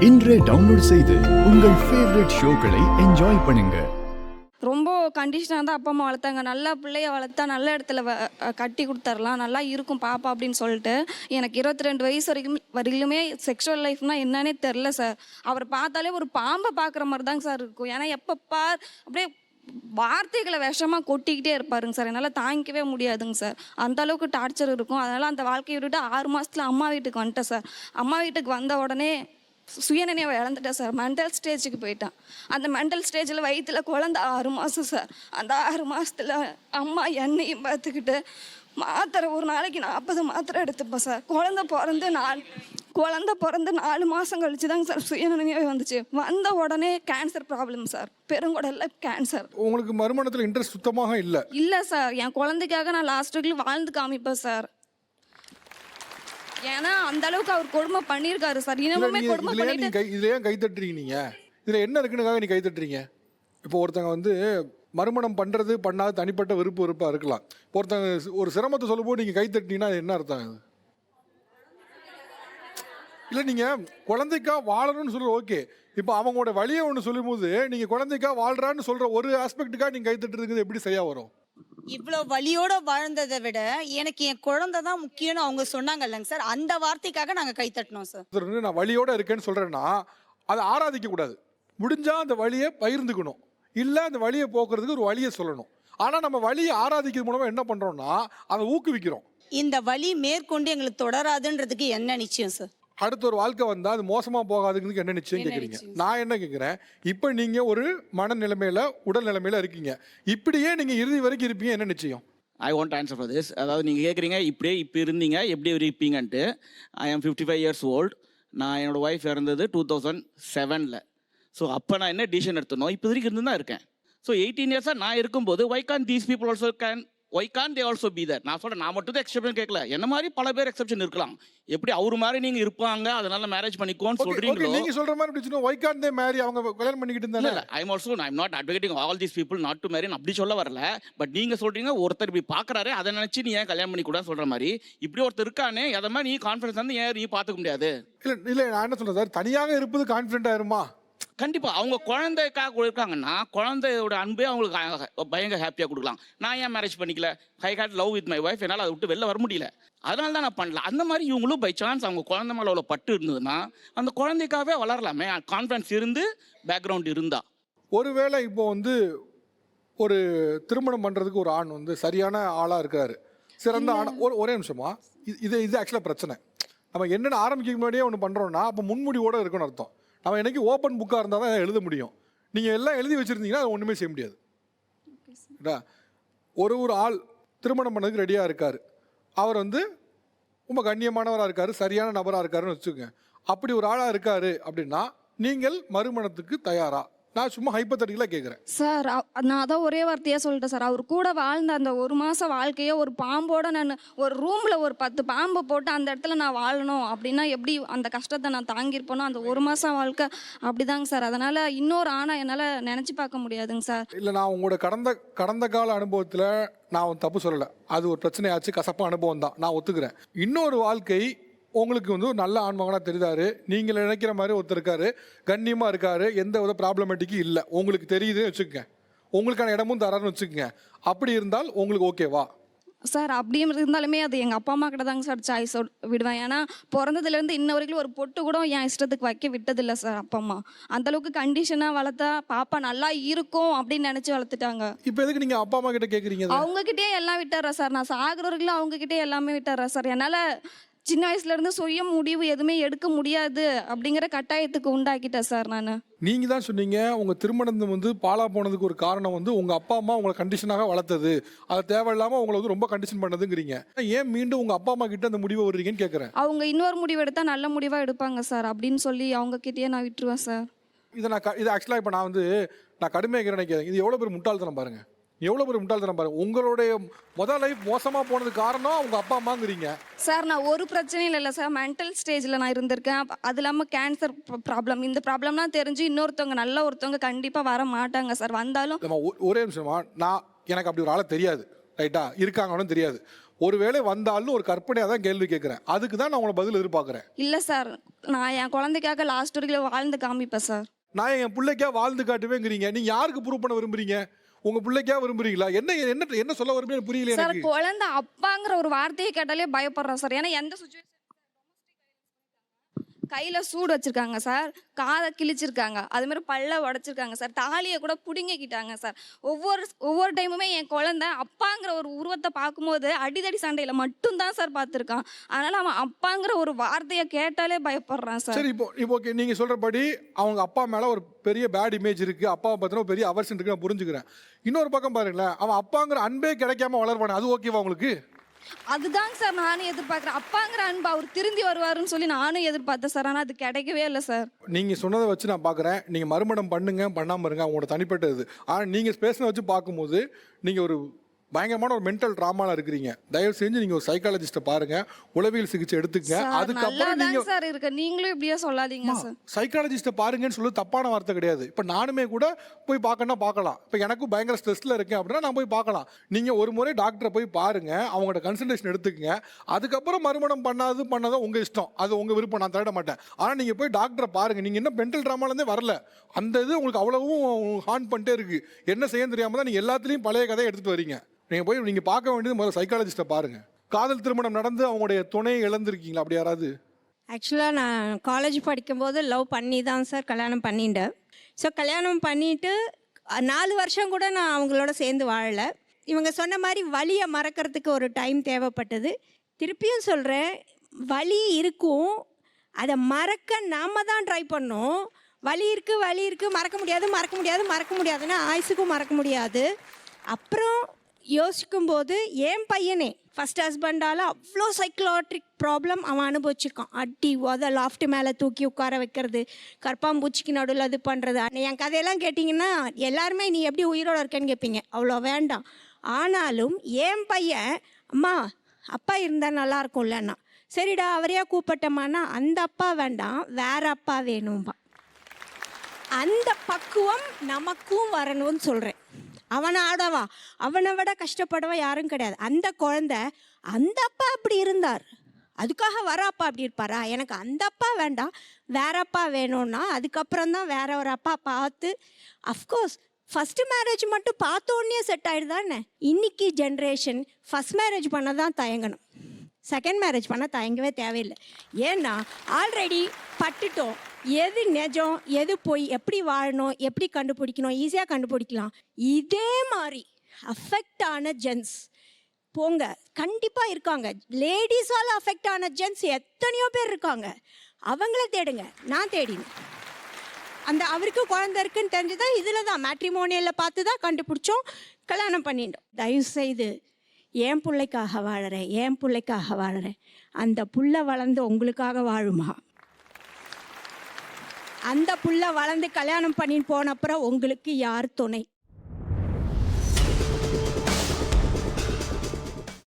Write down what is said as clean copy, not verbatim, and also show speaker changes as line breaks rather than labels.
இன்றே டவுன்லோட் செய்து உங்கள் ஃபேவரட் ஷோக்களை என்ஜாய் பண்ணுங்க.
ரொம்ப கண்டிஷனாக தான் அப்பா அம்மா வளர்த்தாங்க. நல்லா பிள்ளைய வளர்த்தா நல்ல இடத்துல கட்டி கொடுத்துர்லாம், நல்லா இருக்கும் பாப்பா அப்படின்னு சொல்லிட்டு எனக்கு 22 வயசு வரையிலுமே செக்ஷுவல் லைஃப்னா என்னன்னே தெரில சார். அவரை பார்த்தாலே ஒரு பாம்பை பார்க்குற மாதிரி தாங்க சார் இருக்கும். ஏன்னா எப்பப்பா அப்படியே வார்த்தைகளை விஷமாக கொட்டிக்கிட்டே இருப்பாருங்க சார். என்னால் தாங்கிக்கவே முடியாதுங்க சார். அந்த அளவுக்கு டார்ச்சர் இருக்கும். அதனால் அந்த வாழ்க்கையை விட்டுட்டு 6 மாதத்தில் அம்மா வீட்டுக்கு வந்துட்டேன் சார். அம்மா வீட்டுக்கு வந்த உடனே சுயநினைவை இழந்துட்டேன் சார். மென்டல் ஸ்டேஜுக்கு போயிட்டான். அந்த மென்டல் ஸ்டேஜில் வயிற்றில் குழந்த 6 மாதம் சார். அந்த 6 மாதத்தில் அம்மா என்னையும் பார்த்துக்கிட்டு மாத்திரை ஒரு நாளைக்கு 40 மாத்திரை எடுத்துப்பேன் சார். குழந்த பிறந்து 4 மாதம் கழிச்சு தாங்க சார் சுயநினைவே வந்துச்சு. வந்த உடனே கேன்சர் ப்ராப்ளம் சார். பெருங்குடல்ல கேன்சர்.
உங்களுக்கு மறுமணத்தில் இன்ட்ரெஸ்ட் சுத்தமாக
இல்லை சார். என் குழந்தைக்காக நான் லாஸ்ட் வீக்கில் வாழ்ந்து காமிப்பேன் சார். ஏன்னா அந்த அளவுக்கு அவர் கொடுமை பண்ணியிருக்காரு சார். இன்னமுமே கொடுமை பண்ணிட்டு
இதுல ஏன் கை தட்டுறீங்க? நீங்க இதுல என்ன இருக்குன்னு நீ கை தட்டுறீங்க? இப்போ ஒருத்தங்க வந்து மறுமணம் பண்றது பண்ணாத தனிப்பட்ட வெறுப்பா இருக்கலாம். ஒருத்தங்க ஒரு சிரமத்தை சொல்லும்போது நீங்க கை தட்டினீங்கன்னா என்ன அர்த்தம்? இல்லை நீங்கள் குழந்தைக்கா வாழணும்னு சொல்கிற ஓகே. இப்போ அவங்களோட வழியை ஒன்று சொல்லும்போது நீங்கள் குழந்தைக்கா வாழ்றான்னு சொல்கிற ஒரு ஆஸ்பெக்டுக்காக நீங்கள் கை தட்டுறதுக்கு எப்படி சரியா வரும்?
இவ்வளோ வலியோட வாழ்ந்ததை விட எனக்கு என் குழந்தை தான் முக்கியம்னு அவங்க சொன்னாங்க இல்லைங்க சார். அந்த வார்த்தைக்காக நாங்கள் கை தட்டினோம் சார்.
நான் வலியோட இருக்கேன்னு சொல்கிறேன்னா அதை ஆராதிக்க கூடாது. முடிஞ்சால் அந்த வழியை பகிர்ந்துக்கணும், இல்லை அந்த வழியை போக்குறதுக்கு ஒரு வழியை சொல்லணும். ஆனால் நம்ம வழியை ஆராதிக்கிறது மூலமாக என்ன பண்ணுறோம்னா அதை ஊக்குவிக்கிறோம்.
இந்த வலி மேற்கொண்டு எங்களுக்கு தொடராதுன்றதுக்கு என்ன நிச்சயம் சார்?
அடுத்த ஒரு வாழ்க்கை வந்தால் அது மோசமாக போகாதுங்கிறதுக்கு என்ன நிச்சயம் கேட்குறீங்க? நான் என்ன கேட்குறேன், இப்போ நீங்கள் ஒரு மனநிலைமையில் உடல் நிலைமையில் இருக்கீங்க, இப்படியே நீங்கள் இறுதி வரைக்கும் இருப்பீங்க, என்ன நிச்சயம்?
I want answer for this. அதாவது நீங்கள் கேட்குறீங்க இப்போ இருந்தீங்க எப்படி இருப்பீங்கன்ட்டு. ஐ ஆம் 55 years old. நான் என்னோடய ஒய்ஃப் இறந்தது 2007. ஸோ அப்போ நான் என்ன டிசிஷன் எடுத்தனோ இப்போ வரைக்கும் இருந்து தான் இருக்கேன். ஸோ 18 years நான் இருக்கும்போது why can't these people also why can't they also be there? நான் சொல்கிறேன், நான் மட்டும் தான் எக்ஸெப்ஷன் கேட்கல, என்ன மாதிரி பல பேர் எக்ஸெப்ஷன் இருக்கலாம். எப்படி அவர் மாதிரி நீங்கள் இருப்பாங்க அதனால மேரேஜ் பண்ணிக்கோன்னு சொல்கிறீங்களோ
நீங்கள் சொல்கிற மாதிரி இருந்துச்சுன்னா why can't they marry? அவங்க கல்யாணம் பண்ணிக்கிட்டு இருந்தாங்க.
இல்லை, I'm not advocating all these people not to marry, அப்படி சொல்ல வரல. பட் நீங்கள் சொல்கிறீங்க ஒருத்தர் இப்படி பார்க்குறாரு அதை நினச்சி நீ ஏன் கல்யாணம் பண்ணி கூட சொல்கிற மாதிரி. இப்படி ஒருத்தர் இருக்கானே அதை மாதிரி நீ கான்ஃபிடன்ஸ் வந்து ஏன் நீ பார்த்துக்க முடியாது?
இல்லை நான் என்ன சொல்கிறேன் சார், தனியாக இருப்பது கான்ஃபிடென்ட் ஆயிருமா?
கண்டிப்பாக அவங்க குழந்தைக்காக இருக்காங்கன்னா குழந்தையோட அன்பே அவங்களுக்கு பயங்கர ஹாப்பியாக கொடுக்கலாம். நான் ஏன் மேரேஜ் பண்ணிக்கல? I hate love with my wife, என்னால் அதை விட்டு வெளில வர முடியல, அதனால தான் நான் பண்ணல. அந்த மாதிரி இவங்களும் பை சான்ஸ் அவங்க குழந்தை மேலே அவ்வளோ பட்டு இருந்ததுன்னா அந்த குழந்தைக்காகவே வளரலாமே, கான்ஃபிடன்ஸ் இருந்து பேக்ரவுண்ட் இருந்தா.
ஒருவேளை இப்போ வந்து ஒரு திருமணம் பண்ணுறதுக்கு ஒரு ஆண் வந்து சரியான ஆளாக இருக்காரு, சிறந்த ஆண். ஒரே நிமிஷமா, இது ஆக்சுவலாக பிரச்சனை. நம்ம என்னென்ன ஆரம்பிக்க முன்னாடியே ஒன்று பண்ணுறோன்னா அப்போ முன்முடிவோடு இருக்குன்னு அர்த்தம். நம்ம என்னைக்கு ஓப்பன் புக்காக இருந்தால் தான் எழுத முடியும். நீங்கள் எல்லாம் எழுதி வச்சுருந்தீங்கன்னா அது ஒன்றுமே செய்ய முடியாது. ஒரு ஆள் திருமணம் பண்ணதுக்கு ரெடியாக இருக்கார், அவர் வந்து ரொம்ப கண்ணியமானவராக இருக்கார், சரியான நபராக இருக்காருன்னு வச்சுக்கோங்க. அப்படி ஒரு ஆளாக இருக்கார் அப்படின்னா நீங்கள் மறுமணத்துக்கு தயாரா? நான் சும்மா ஹைப்போதெட்டிக்கலாக கேட்குறேன்
சார். நான் அதான் ஒரே வார்த்தையாக சொல்லிட்டேன் சார். அவர் கூட வாழ்ந்த அந்த 1 மாதம் வாழ்க்கையை ஒரு பாம்போட நான் ஒரு ரூமில் ஒரு 10 பாம்பை போட்டு அந்த இடத்துல நான் வாழணும் அப்படின்னா எப்படி அந்த கஷ்டத்தை நான் தாங்கியிருப்பேனோ அந்த 1 மாதம் வாழ்க்கை அப்படிதாங்க சார். அதனால் இன்னொரு ஆணை என்னால் நினச்சி பார்க்க முடியாதுங்க சார்.
இல்லை, நான் உங்களோட கடந்த கால அனுபவத்தில் நான் தப்பு சொல்லலை, அது ஒரு பிரச்சனையாச்சு, கசப்பான அனுபவம் தான், நான் ஒத்துக்கிறேன். இன்னொரு வாழ்க்கை உங்களுக்கு வந்து ஒரு நல்ல ஆண்மகனாக தெரியுதாரு, நீங்கள் நினைக்கிற மாதிரி ஒருத்தர் இருக்காரு, கண்ணியமாக இருக்காரு, எந்த வித ப்ராப்ளமேட்டிக்கும் இல்லை, உங்களுக்கு தெரியுதுன்னு வச்சுக்கோங்க, உங்களுக்கான இடமும் தராருன்னு வச்சுக்கோங்க. அப்படி இருந்தால் உங்களுக்கு ஓகேவா?
சார் அப்படியும் இருந்தாலுமே அது எங்கள் அப்பா அம்மா கிட்ட தாங்க சார் சாய்ஸ் விடுவேன். ஏன்னா பிறந்ததுலேருந்து இன்ன வரைக்கும் ஒரு பொட்டு கூட என் இஷ்டத்துக்கு வைக்க விட்டதில்லை சார் அப்பா அம்மா. அந்தளவுக்கு கண்டிஷனாக வளர்த்தா பாப்பா நல்லா இருக்கும் அப்படின்னு நினச்சி வளர்த்துட்டாங்க.
இப்போ எதுக்கு நீங்கள் அப்பா அம்மா கிட்ட கேட்குறீங்க?
அவங்ககிட்டே எல்லாம் விட்டுறேன் சார். நான் சாகுறவர்களும் அவங்ககிட்டே எல்லாமே விட்டுறேன் சார். என்னால் சின்ன வயசுலேருந்து சுய முடிவு எதுவுமே எடுக்க முடியாது அப்படிங்கிற கட்டாயத்துக்கு உண்டாக்கிட்டேன் சார் நான்.
நீங்கள் தான் சொன்னீங்க உங்கள் திருமணம் வந்து பாலா போனதுக்கு ஒரு காரணம் வந்து உங்கள் அப்பா அம்மா உங்களை கண்டிஷனாக வளர்த்தது, அது தேவையில்லாமல் உங்களை வந்து ரொம்ப கண்டிஷன் பண்ணதுங்கிறீங்க. ஏன் மீண்டும் உங்கள் அப்பா அம்மா கிட்ட அந்த முடிவை விடுறீங்கன்னு கேட்குறேன்.
அவங்க இன்னொரு முடிவு எடுத்தால் நல்ல முடிவாக எடுப்பாங்க சார் அப்படின்னு சொல்லி அவங்கக்கிட்டேயே நான் விட்டுருவேன் சார்.
இது ஆக்சுவலாக இப்போ நான் கடுமையாக நினைக்கிறேன். இது எவ்வளோ பேர் முட்டாள்தனம் பாருங்கள், எவ்வளோ பேர் முட்டாள்தனம் பாருங்கள். உங்களுடைய முதல் லைஃப் மோசமாக போனது காரணம் உங்கள் அப்பா அம்மாங்கிறீங்க
சார். நான் ஒரு பிரச்சனையும் இல்லை சார். மென்டல் ஸ்டேஜில் நான் இருந்திருக்கேன். அது இல்லாமல் கேன்சர் ப்ராப்ளம், இந்த ப்ராப்ளம்லாம் தெரிஞ்சு இன்னொருத்தவங்க நல்ல ஒருத்தவங்க கண்டிப்பாக வர மாட்டாங்க சார். வந்தாலும்
ஒரே நிமிஷமா, எனக்கு அப்படி ஒரு ஆளை தெரியாது, ரைட்டா, இருக்காங்கன்னு தெரியாது. ஒருவேளை வந்தாலும் ஒரு கற்பனையாக தான் கேள்வி கேட்குறேன். அதுக்கு தான் நான் உங்களை பதில் எதிர்பார்க்குறேன்.
இல்லை சார், நான் என் குழந்தைக்காக லாஸ்ட் வரைக்கும் வாழ்ந்து காமிப்பேன் சார்.
நான் என் பிள்ளைக்கா வாழ்ந்து காட்டுவேங்கிறீங்க. நீங்கள் யாருக்கு ப்ரூவ் பண்ண விரும்புறீங்க? உங்கள் பிள்ளைக்கா விரும்புறீங்களா? என்ன என்ன என்ன சொல்ல விரும்புறீங்க புரியல
சார்,
எனக்கு.
குழந்தை அப்பாங்கிற ஒரு வார்த்தையை கேட்டாலே பயப்படுறேன் சார். ஏன்னா எந்த சுச்சுவேஷன் கையில சூடு வச்சிருக்காங்க சார், காதை கிழிச்சிருக்காங்க, அது மாதிரி பல்ல உடைச்சிருக்காங்க சார், தாலியை கூட புடுங்கிக்கிட்டாங்க சார். ஒவ்வொரு டைமுமே என் குழந்தை அப்பாங்கிற ஒரு உருவத்தை பார்க்கும்போது அடிதடி சண்டையில மட்டும்தான் சார் பார்த்துருக்கான். அதனால அவன் அப்பாங்கிற ஒரு வார்த்தையை கேட்டாலே பயப்படுறான் சார்.
சரி, இப்போ ஓகே, நீங்க சொல்றபடி அவங்க அப்பா மேல ஒரு பெரிய பேட் இமேஜ் இருக்கு, அப்பாவை பத்தின ஒரு பெரிய அவர்ஷன் இருக்கு, நான் புரிஞ்சுக்கிறேன். இன்னொரு பக்கம் பாருங்களேன், அவன் அப்பாங்கிற அன்பே கிடைக்காம வளர்வானே, அது ஓகேவா உங்களுக்கு?
அதுதாங்க சார் நானும் எதிர்பார்க்குறேன். அப்பாங்கிற அன்பு அவர் திருந்தி வருவாருன்னு சொல்லி நானும் எதிர்பார்த்தேன் சார். ஆனால் அது கிடைக்கவே இல்லை சார்.
நீங்க சொன்னதை வச்சு நான் பார்க்குறேன், நீங்க மறுமணம் பண்ணுங்க பண்ணாம இருங்க, அவங்களோட தனிப்பட்டது. ஆனால் நீங்க பேசின வச்சு பார்க்கும்போது நீங்க ஒரு பயங்கரமான ஒரு மென்டல் ட்ராமால இருக்கிறீங்க. தயவு செஞ்சு நீங்க ஒரு சைக்காலஜிஸ்ட்டை பாருங்க, உளவியல் சிகிச்சை எடுத்துக்கங்க. அதுக்கப்புறம் நீங்க
சார் இருக்கு, நீங்களும் இப்படியே சொல்லாதீங்க சார்.
சைக்காலஜிஸ்ட்டை பாருங்கன்னு சொல்லி தப்பான வார்த்தை கிடையாது. இப்போ நானுமே கூட போய் பார்க்கணும்னா பார்க்கலாம். இப்போ எனக்கும் பயங்கர ஸ்ட்ரெஸ்ல இருக்கேன் அப்படின்னா நான் போய் பார்க்கலாம். நீங்க ஒரு முறை டாக்டரை போய் பாருங்க, அவங்களோட கன்சல்டேஷன் எடுத்துக்கங்க. அதுக்கப்புறம் மறுமணம் பண்ணாதான் உங்க இஷ்டம், அது உங்க விருப்பம், நான் தர மாட்டேன். ஆனால் நீங்க போய் டாக்டரை பாருங்க. நீங்க இன்னும் மென்டல் ட்ராமாலேருந்தே வரல, அந்த இது உங்களுக்கு அவ்வளவும் ஹார்ன் பண்ணிட்டே இருக்கு. என்ன செய்ய தெரியாம தான் நீங்க எல்லாத்துலேயும் பழைய கதையை எடுத்துட்டு வரீங்க. நீங்கள் பார்க்க வேண்டியது முதல்ல சைக்காலஜிஸ்ட்டை பாருங்க. காதல் திருமணம் நடந்து அவங்களுடைய துணையை இழந்திருக்கீங்களா அப்படி யாராவது?
ஆக்சுவலாக நான் காலேஜ் படிக்கும்போது லவ் பண்ணி தான் சார் கல்யாணம் பண்ணிட்டேன். ஸோ கல்யாணம் பண்ணிவிட்டு 4 வருஷம் கூட நான் அவங்களோட சேர்ந்து வாழலை. இவங்க சொன்ன மாதிரி வலியை மறக்கிறதுக்கு ஒரு டைம் தேவைப்பட்டது. திருப்பியும் சொல்கிறேன், வலி இருக்கும், அதை மறக்க நாம் தான் ட்ரை பண்ணோம். வலி இருக்குது, மறக்க முடியாதுன்னா ஆயுசுக்கும் மறக்க முடியாது. அப்புறம் யோசிக்கும்போது என் பையனே ஃபஸ்ட் ஹஸ்பண்டால் அவ்வளோ சைக்கலாட்ரிக் ப்ராப்ளம் அவன் அனுபவிச்சிருக்கான். அடி உத லாஃப்ட் மேலே தூக்கி உட்கார வைக்கிறது, கற்பாம்பூச்சிக்கு நடுவில் இது பண்ணுறது. என் கதையெல்லாம் கேட்டிங்கன்னா எல்லாருமே நீ எப்படி உயிரோடு இருக்கேன்னு கேட்பீங்க, அவ்வளோ வேண்டாம். ஆனாலும் என் பையன் அம்மா அப்பா இருந்தால் நல்லா இருக்கும்லன்னா, சரிடா அவரையா கூப்பிட்டம்மானா அந்த அப்பா வேண்டாம், வேற அப்பா வேணும்பா. அந்த பக்குவம் நமக்கும் வரணும்னு சொல்கிறேன். அவனை ஆடவா, அவனை விட கஷ்டப்படவா யாரும் கிடையாது. அந்த குழந்தை அந்த அப்பா அப்படி இருந்தார், அதுக்காக வர அப்பா அப்படி இருப்பாரா? எனக்கு அந்த அப்பா வேண்டாம், வேற அப்பா வேணும்னா அதுக்கப்புறம் தான் வேற ஒரு அப்பா பார்த்து. அஃப்கோர்ஸ் ஃபஸ்ட்டு மேரேஜ் மட்டும் பார்த்தோன்னே செட் ஆகிடுதானே. இன்னைக்கு ஜென்ரேஷன் ஃபஸ்ட் மேரேஜ் பண்ண தான் தயங்கணும், செகண்ட் மேரேஜ் பண்ண தயங்கவே தேவையில்லை. ஏன்னா ஆல்ரெடி பட்டுட்டோம். எது நிஜம் எது போய், எப்படி வாழணும் எப்படி கண்டுபிடிக்கணும், ஈஸியாக கண்டுபிடிக்கலாம். இதே மாதிரி அஃபெக்ட் ஆன ஜென்ஸ் போங்க, கண்டிப்பாக இருக்காங்க. லேடிஸால் அஃபெக்ட் ஆன ஜென்ஸ் எத்தனையோ பேர் இருக்காங்க, அவங்கள தேடுங்க. நான் தேடினேன். அவருக்கு குழந்தை இருக்குன்னு தெரிஞ்சுதான் இதில் தான் மேட்ரிமோனியலில் பார்த்து தான் கண்டுபிடிச்சோம், கல்யாணம் பண்ணிட்டோம். தயவுசெய்து என் பிள்ளைக்காக வாழறேன், அந்த புள்ள வளர்ந்து உங்களுக்காக வாழுமா? அந்த புள்ள வளர்ந்து கல்யாணம் பண்ணின்னு போனப்புறம் உங்களுக்கு யார் துணை?